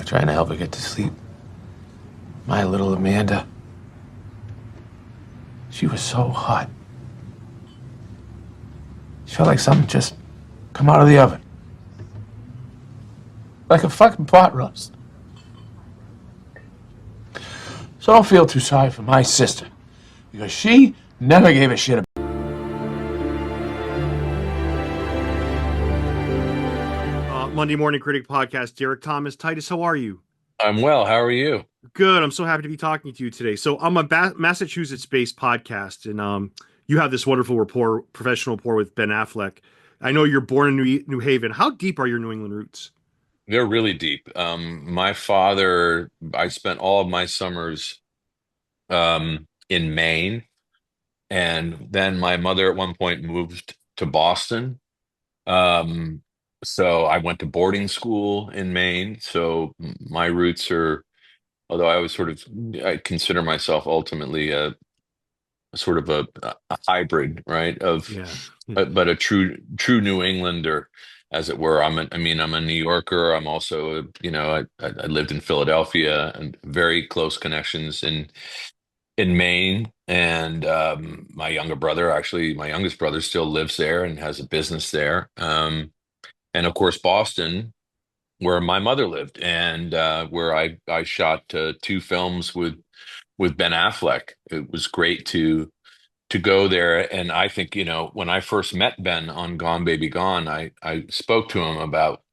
trying to help her get to sleep. My little Amanda. She was so hot. She felt like something just come out of the oven. Like a fucking pot roast. So don't feel too sorry for my sister, because she never gave a shit about Monday Morning Critic podcast. Derek, Thomas, Titus, how are you? I'm well. How are you? Good. I'm so happy to be talking to you today. So I'm a Massachusetts-based podcast, and you have this wonderful professional rapport with Ben Affleck. I know you're born in New Haven. How deep are your New England roots? They're really deep. My father, I spent all of my summers in Maine, and then my mother at one point moved to Boston. Um, so I went to boarding school in Maine. So my roots are, although I consider myself ultimately a sort of a hybrid, right? Yeah. But a true New Englander, as it were. I'm a New Yorker. I'm also, I lived in Philadelphia and very close connections in Maine. And my youngest brother still lives there and has a business there. And of course, Boston, where my mother lived, and where I shot two films with Ben Affleck. It was great to go there. And I think, when I first met Ben on Gone Baby Gone, I spoke to him about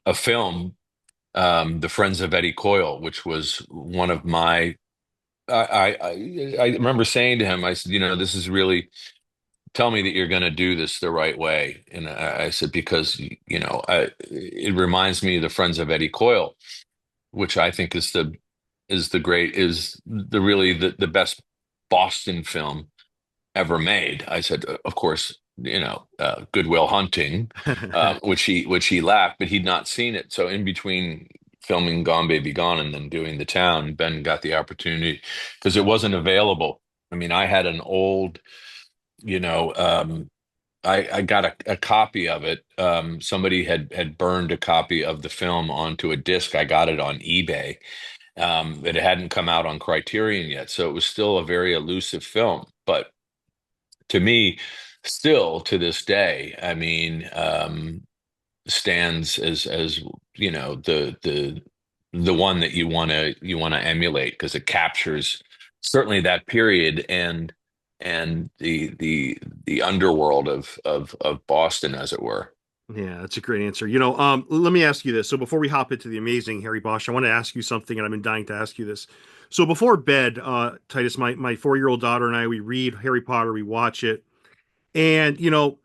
a film, The Friends of Eddie Coyle, which was one of my. I remember saying to him, I said, this is really, tell me that you're going to do this the right way. And I said, because, it reminds me of The Friends of Eddie Coyle, which I think is really the best Boston film ever made. I said, of course, Good Will Hunting, which he laughed, but he'd not seen it. So in between filming Gone Baby Gone and then doing The Town, Ben got the opportunity because it wasn't available. I mean, I had an old, you know, I got a copy of it. Somebody had burned a copy of the film onto a disc. I got it on eBay. It hadn't come out on Criterion yet, so it was still a very elusive film. But to me, still to this day, I mean, stands as the one that you want to emulate because it captures certainly that period and the underworld of Boston, as it were. Yeah, that's a great answer. Let me ask you this. So before we hop into the amazing Harry Bosch, I want to ask you something, and I've been dying to ask you this. So before bed, Titus, my 4-year-old daughter and I, we read Harry Potter, we watch it. And,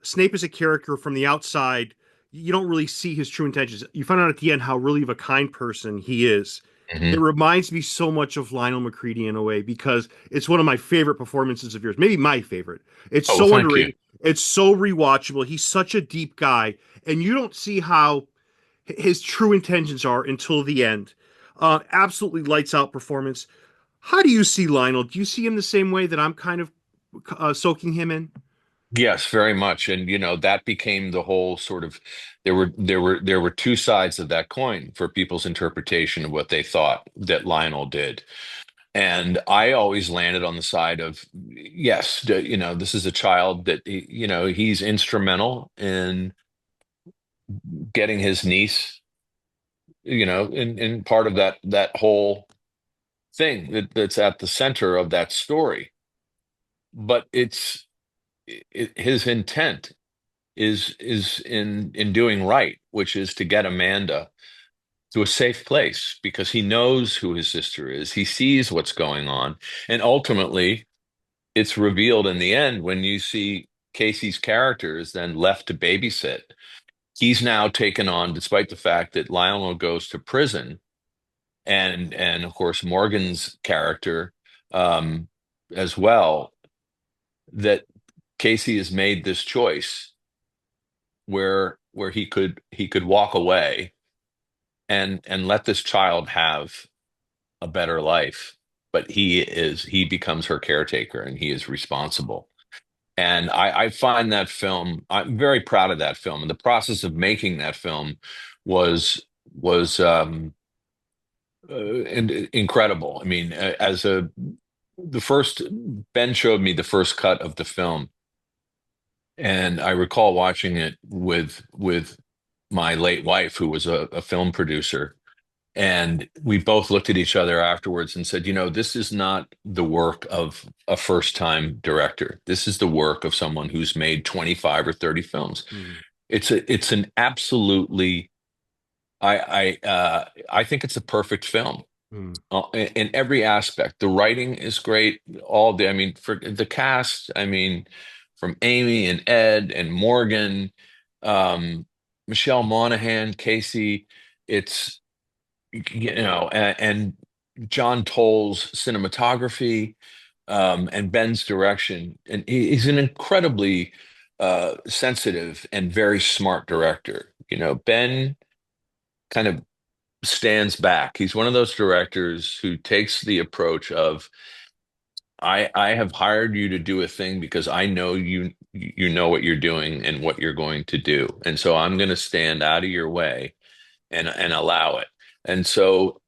Snape is a character from the outside. You don't really see his true intentions. You find out at the end how really of a kind person he is. It Hmm. reminds me so much of Lionel McCready in a way because it's one of my favorite performances of yours, maybe my favorite. It's Oh, so thank you. underrated. It's so rewatchable. He's such a deep guy, and you don't see how his true intentions are until the end. Absolutely lights out performance. How do you see Lionel? Do you see him the same way that I'm kind of soaking him in? Yes, very much. And that became the whole sort of there were two sides of that coin for people's interpretation of what they thought that Lionel did. And I always landed on the side of yes, this is a child that he's instrumental in getting his niece, in part of that whole thing that's at the center of that story. But his intent is in doing right, which is to get Amanda to a safe place because he knows who his sister is. He sees what's going on, and ultimately, it's revealed in the end when you see Casey's character is then left to babysit. He's now taken on, despite the fact that Lionel goes to prison, and of course Morgan's character um, as well. That Casey has made this choice where he could walk away and let this child have a better life, but he becomes her caretaker and he is responsible. And I find that film, I'm very proud of that film, and the process of making that film was was and incredible. I mean, the first Ben showed me the first cut of the film, and I recall watching it with my late wife, who was a film producer, and we both looked at each other afterwards and said, this is not the work of a first-time director. This is the work of someone who's made 25 or 30 films. Mm, It's an absolutely I think it's a perfect film mm, in every aspect. The writing is great. I mean, for the cast, I mean, from Amy and Ed and Morgan, um, Michelle Monaghan, Casey, it's, and John Toll's cinematography, and Ben's direction. And he's an incredibly sensitive and very smart director. Ben kind of stands back. He's one of those directors who takes the approach of, I have hired you to do a thing because I know you know what you're doing and what you're going to do. And so I'm going to stand out of your way and allow it. And so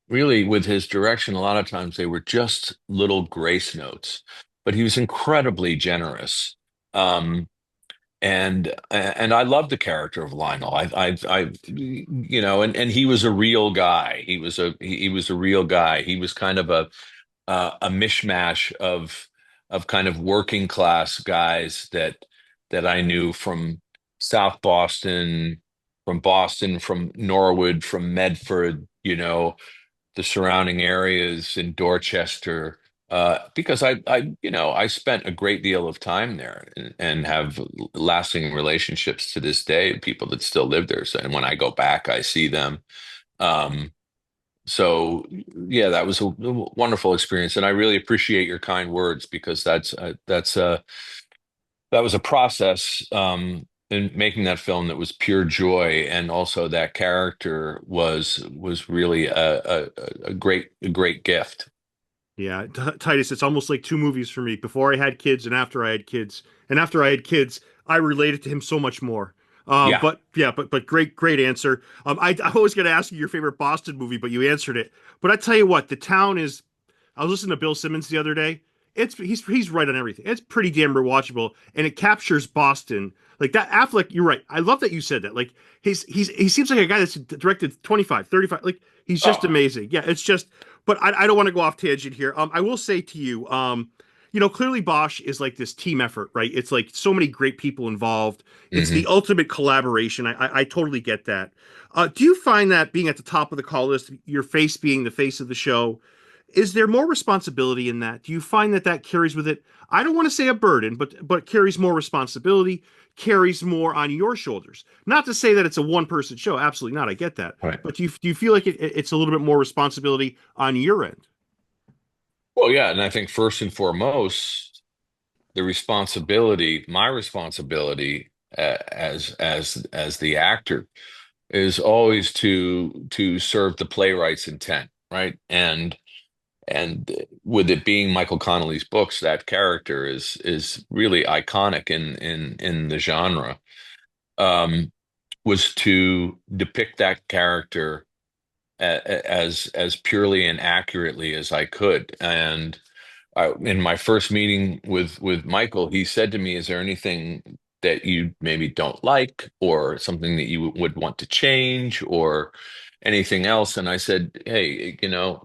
really with his direction, a lot of times they were just little grace notes, but he was incredibly generous. And I love the character of Lionel. And he was a real guy. He was a real guy. He was kind of a mishmash of kind of working class guys that I knew from South Boston, from Norwood, from Medford, the surrounding areas in Dorchester, because I spent a great deal of time there and have lasting relationships to this day, people that still live there. So, and when I go back, I see them. Um, so yeah, that was a wonderful experience, and I really appreciate your kind words because that was a process in making that film that was pure joy, and also that character was really a great gift. yeah, Titus, it's almost like two movies for me. Before I had kids and after I had kids. And after I had kids, I related to him so much more. Yeah. But yeah, but great answer. I was going to ask you your favorite Boston movie, but you answered it. But I tell you what, the town is. I was listening to Bill Simmons the other day. He's right on everything. It's pretty damn rewatchable, and it captures Boston like that. Affleck, you're right. I love that you said that. Like he seems like a guy that's directed 25, 35. Like he's just Oh. amazing. Yeah, it's just. But I don't want to go off tangent here. I will say to you, clearly Bosch is like this team effort, right? It's like so many great people involved. It's the Hmm. ultimate collaboration. I totally get that. Do you find that being at the top of the call list, your face being the face of the show, is there more responsibility in that? Do you find that that carries with it? I don't want to say a burden, but carries more responsibility, carries more on your shoulders. Not to say that it's a one person show. Absolutely not. I get that. Right. But do you feel like it's a little bit more responsibility on your end? Well, yeah, and I think first and foremost, my responsibility as the actor is always to serve the playwright's intent, right? And with it being Michael Connelly's books, that character is really iconic in the genre. Um, was to depict that character as purely and accurately as I could. And in my first meeting with Michael, he said to me, "Is there anything that you maybe don't like, or something that you would want to change, or anything else?" And I said, "Hey, no.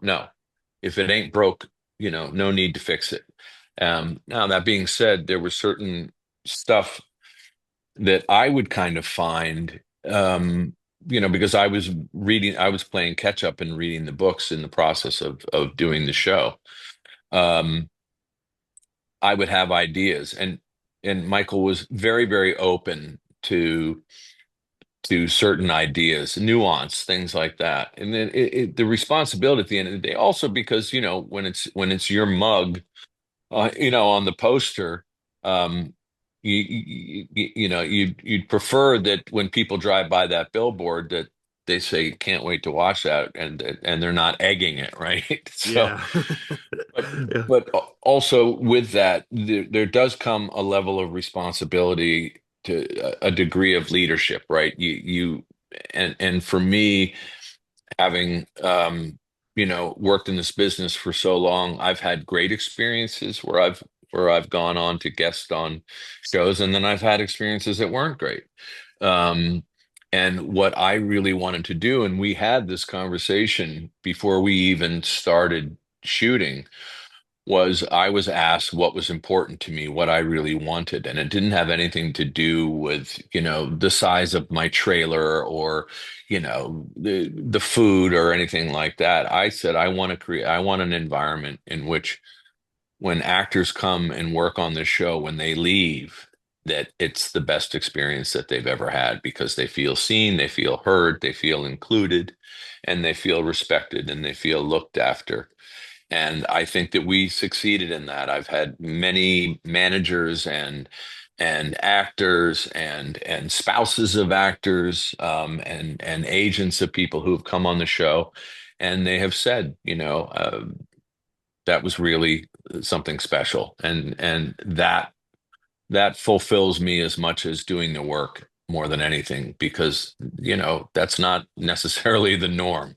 If it ain't broke, no need to fix it." Now that being said, there was certain stuff that I would kind of find, because I was playing catch up and reading the books in the process of doing the show. Um, I would have ideas, and Michael was very, very open to certain ideas, nuance, things like that. And then the responsibility at the end of the day, also because when it's your mug, on the poster, um, you'd prefer that when people drive by that billboard that they say, "Can't wait to watch that," and they're not egging it, right? So, Yeah. but Yeah. but also with that, there does come a level of responsibility to a degree of leadership, right? And for me, having worked in this business for so long, I've had great experiences where I've gone on to guest on shows, and then I've had experiences that weren't great. Um, and what I really wanted to do, and we had this conversation before we even started shooting, was I was asked what was important to me, what I really wanted. And it didn't have anything to do with, the size of my trailer or, the food or anything like that. I said, I want an environment in which when actors come and work on this show, when they leave, that it's the best experience that they've ever had because they feel seen, they feel heard, they feel included, and they feel respected and they feel looked after. And I think that we succeeded in that. I've had many managers and actors and spouses of actors, and agents of people who have come on the show, and they have said, that was really something special, and that fulfills me as much as doing the work more than anything, because that's not necessarily the norm.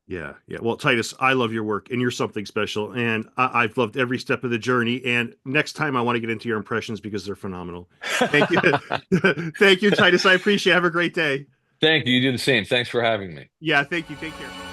Yeah, yeah. Well, Titus, I love your work, and you're something special, and I've loved every step of the journey. And next time, I want to get into your impressions because they're phenomenal. Thank you, thank you, Titus. I appreciate it. Have a great day. Thank you. You do the same. Thanks for having me. Yeah, thank you. Take care.